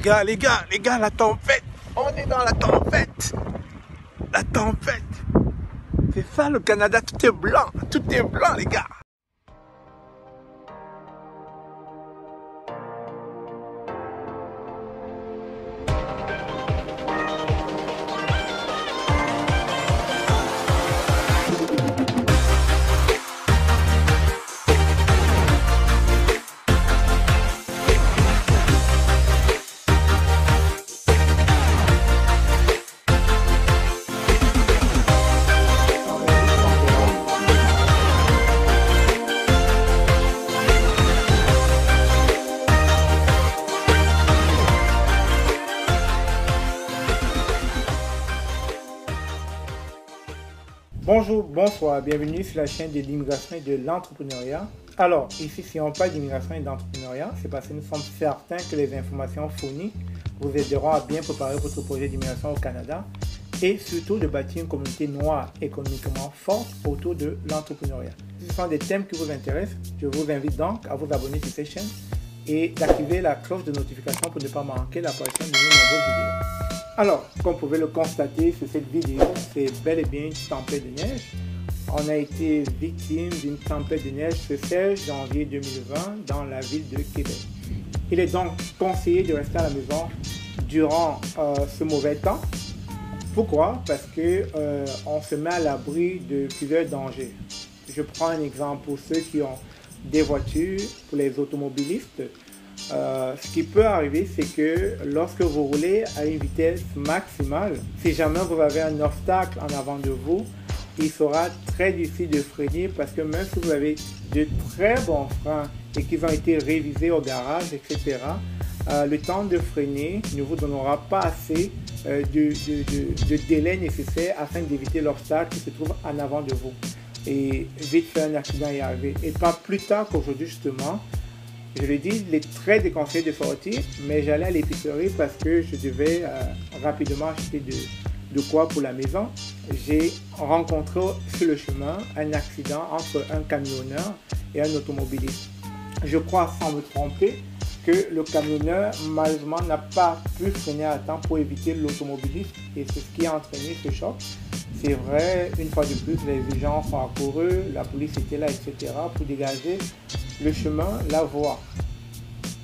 la tempête. On est dans la tempête. La tempête. C'est ça le Canada, tout est blanc, les gars. Bonjour, bonsoir, bienvenue sur la chaîne de l'immigration et de l'entrepreneuriat. Alors, ici, si on parle d'immigration et d'entrepreneuriat, c'est parce que nous sommes certains que les informations fournies vous aideront à bien préparer votre projet d'immigration au Canada et surtout de bâtir une communauté noire économiquement forte autour de l'entrepreneuriat. Si ce sont des thèmes qui vous intéressent, je vous invite donc à vous abonner sur cette chaîne et d'activer la cloche de notification pour ne pas manquer l'apparition de nos nombreuses vidéos. Alors, comme vous pouvez le constater sur cette vidéo, c'est bel et bien une tempête de neige. On a été victime d'une tempête de neige ce 16 janvier 2020 dans la ville de Québec. Il est donc conseillé de rester à la maison durant ce mauvais temps. Pourquoi? Parce que on se met à l'abri de plusieurs dangers. Je prends un exemple pour ceux qui ont des voitures, pour les automobilistes. Ce qui peut arriver, c'est que lorsque vous roulez à une vitesse maximale, si jamais vous avez un obstacle en avant de vous, il sera très difficile de freiner parce que même si vous avez de très bons freins et qu'ils ont été révisés au garage, etc., le temps de freiner ne vous donnera pas assez de délai nécessaire afin d'éviter l'obstacle qui se trouve en avant de vous. Et vite faire un accident y arriver. Et pas plus tard qu'aujourd'hui justement, je le dis, il est très déconseillé de sortir, mais j'allais à l'épicerie parce que je devais rapidement acheter de quoi pour la maison. J'ai rencontré sur le chemin un accident entre un camionneur et un automobiliste. Je crois, sans me tromper, que le camionneur, malheureusement, n'a pas pu freiner à temps pour éviter l'automobiliste et c'est ce qui a entraîné ce choc. C'est vrai, une fois de plus, les gens sont accourus, la police était là, etc. pour dégager le chemin, la voie.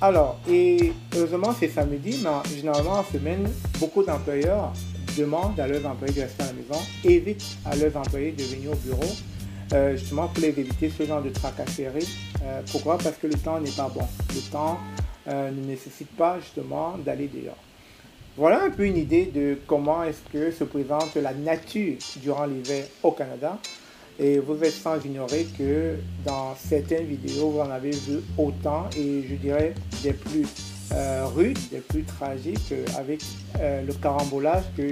Alors, et heureusement c'est samedi, mais généralement en semaine, beaucoup d'employeurs demandent à leurs employés de rester à la maison, évitent à leurs employés de venir au bureau, justement pour les éviter ce genre de tracasserie. Pourquoi? Parce que le temps n'est pas bon. Le temps ne nécessite pas justement d'aller dehors. Voilà un peu une idée de comment est-ce que se présente la nature durant l'hiver au Canada. Et vous êtes sans ignorer que dans certaines vidéos, vous en avez vu autant et je dirais des plus rudes, des plus tragiques avec le carambolage que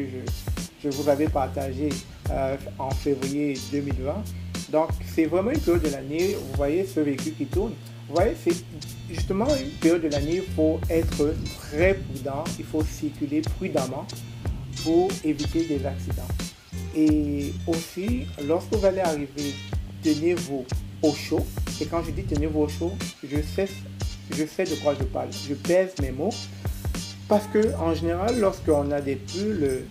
je vous avais partagé en février 2020. Donc c'est vraiment une période de l'année, vous voyez ce véhicule qui tourne. Vous voyez, c'est justement une période de l'année, il faut être très prudent, il faut circuler prudemment pour éviter des accidents. Et aussi, lorsque vous allez arriver, tenez-vous au chaud. Et quand je dis tenez-vous au chaud, je sais de quoi je parle. Je pèse mes mots. Parce qu'en général, lorsqu'on a des pulls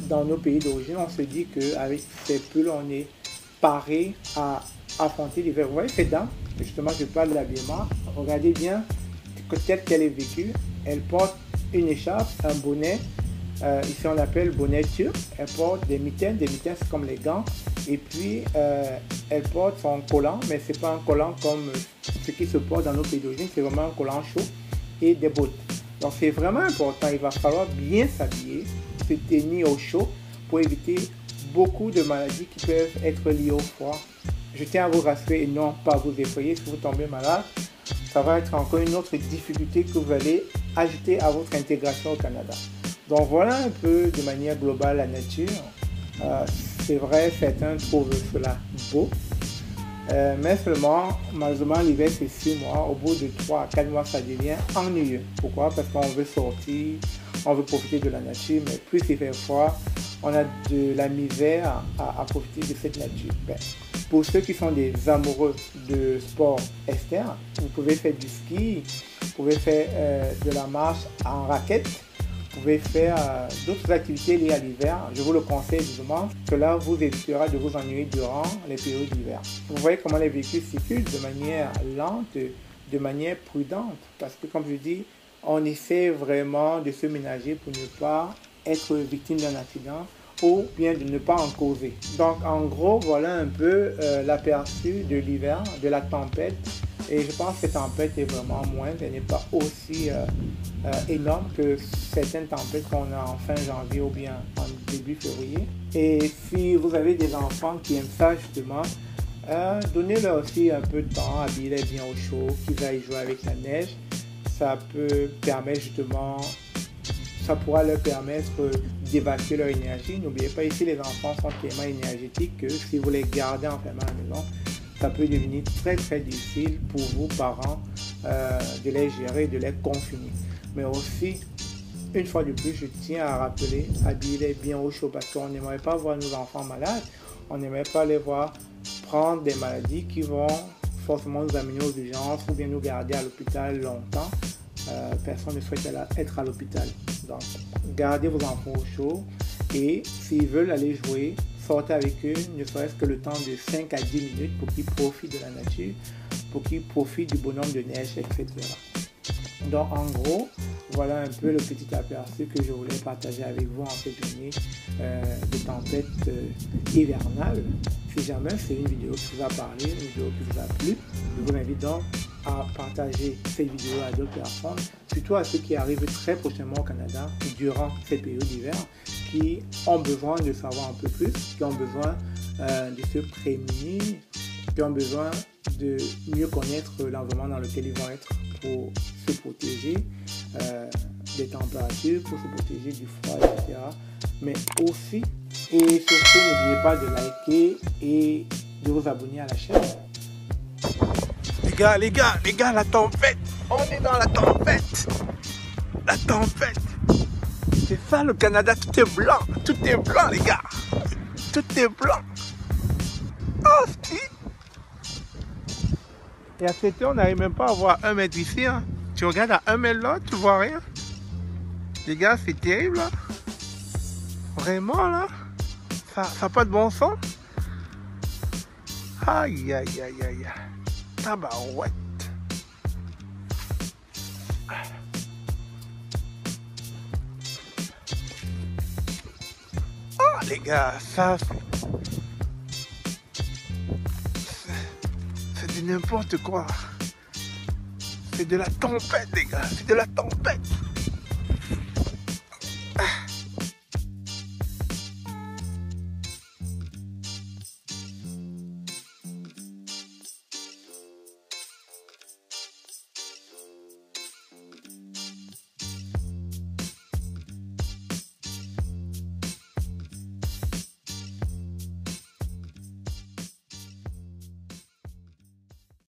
dans nos pays d'origine, on se dit qu'avec ces pulls, on est paré à affronter l'hiver. Vous voyez ces dames, justement, je parle de l'habillement. Regardez bien tel qu'elle est vécue. Elle porte une écharpe, un bonnet. Ici on l'appelle bonnet turc. Elle porte des mitaines c'est comme les gants. Et puis elle porte son collant, mais c'est pas un collant comme ce qui se porte dans nos pays d'origine, c'est vraiment un collant chaud et des bottes. Donc c'est vraiment important, il va falloir bien s'habiller, se tenir au chaud pour éviter beaucoup de maladies qui peuvent être liées au froid. Je tiens à vous rassurer et non pas à vous effrayer si vous tombez malade. Ça va être encore une autre difficulté que vous allez ajouter à votre intégration au Canada. Donc voilà un peu de manière globale la nature. C'est vrai, certains trouvent cela beau. Mais seulement, malheureusement, l'hiver c'est 6 mois. Au bout de 3 à 4 mois, ça devient ennuyeux. Pourquoi? Parce qu'on veut sortir, on veut profiter de la nature, mais plus il fait froid, on a de la misère à profiter de cette nature. Pour ceux qui sont des amoureux de sport externe, vous pouvez faire du ski, vous pouvez faire de la marche en raquette, vous pouvez faire d'autres activités liées à l'hiver. Je vous le conseille vivement. Cela vous évitera de vous ennuyer durant les périodes d'hiver. Vous voyez comment les véhicules circulent de manière lente, de manière prudente. Parce que comme je dis, on essaie vraiment de se ménager pour ne pas être victime d'un accident ou bien de ne pas en causer. Donc en gros, voilà un peu l'aperçu de l'hiver, de la tempête. Et je pense que cette tempête est vraiment moindre, elle n'est pas aussi énorme que certaines tempêtes qu'on a en fin janvier ou bien en début février. Et si vous avez des enfants qui aiment ça justement, donnez-leur aussi un peu de temps, habillez-les bien au chaud, qu'ils aillent jouer avec la neige. Ça peut permettre justement, ça pourra leur permettre d'évacuer leur énergie. N'oubliez pas, ici les enfants sont tellement énergétiques que si vous les gardez enfermés à la maison, ça peut devenir très très difficile pour vous parents de les gérer, de les confiner. Mais aussi, une fois de plus, je tiens à rappeler, habillez-les bien au chaud parce qu'on n'aimerait pas voir nos enfants malades, on n'aimerait pas les voir prendre des maladies qui vont forcément nous amener aux urgences ou bien nous garder à l'hôpital longtemps. Personne ne souhaite être à l'hôpital. Donc, gardez vos enfants au chaud et s'ils veulent aller jouer, sortez avec eux, ne serait-ce que le temps de 5 à 10 minutes pour qu'ils profitent de la nature, pour qu'ils profitent du bonhomme de neige, etc. Donc, en gros, voilà un peu le petit aperçu que je voulais partager avec vous en cette journée de tempête hivernale. Si jamais c'est une vidéo qui vous a parlé, une vidéo qui vous a plu, je vous invite donc à partager cette vidéo à d'autres personnes, surtout à ceux qui arrivent très prochainement au Canada durant cette période d'hiver, qui ont besoin de savoir un peu plus, qui ont besoin de se prémunir, qui ont besoin de mieux connaître l'environnement dans lequel ils vont être pour se protéger des températures, pour se protéger du froid, etc. Mais aussi, et surtout, n'oubliez pas de liker et de vous abonner à la chaîne. Les gars, la tempête. On est dans la tempête. La tempête. C'est ça le Canada, tout est blanc. Tout est blanc, les gars. Tout est blanc. Oh, si. Et à cette heure, on n'arrive même pas à voir 1 mètre ici. Hein. Tu regardes à 1 mètre là, tu vois rien. Les gars, c'est terrible là. Vraiment là. Ça n'a pas de bon sens. Aïe, aïe, aïe, aïe. Tabarouette. Oh les gars, ça c'est de n'importe quoi. C'est de la tempête les gars, c'est de la tempête.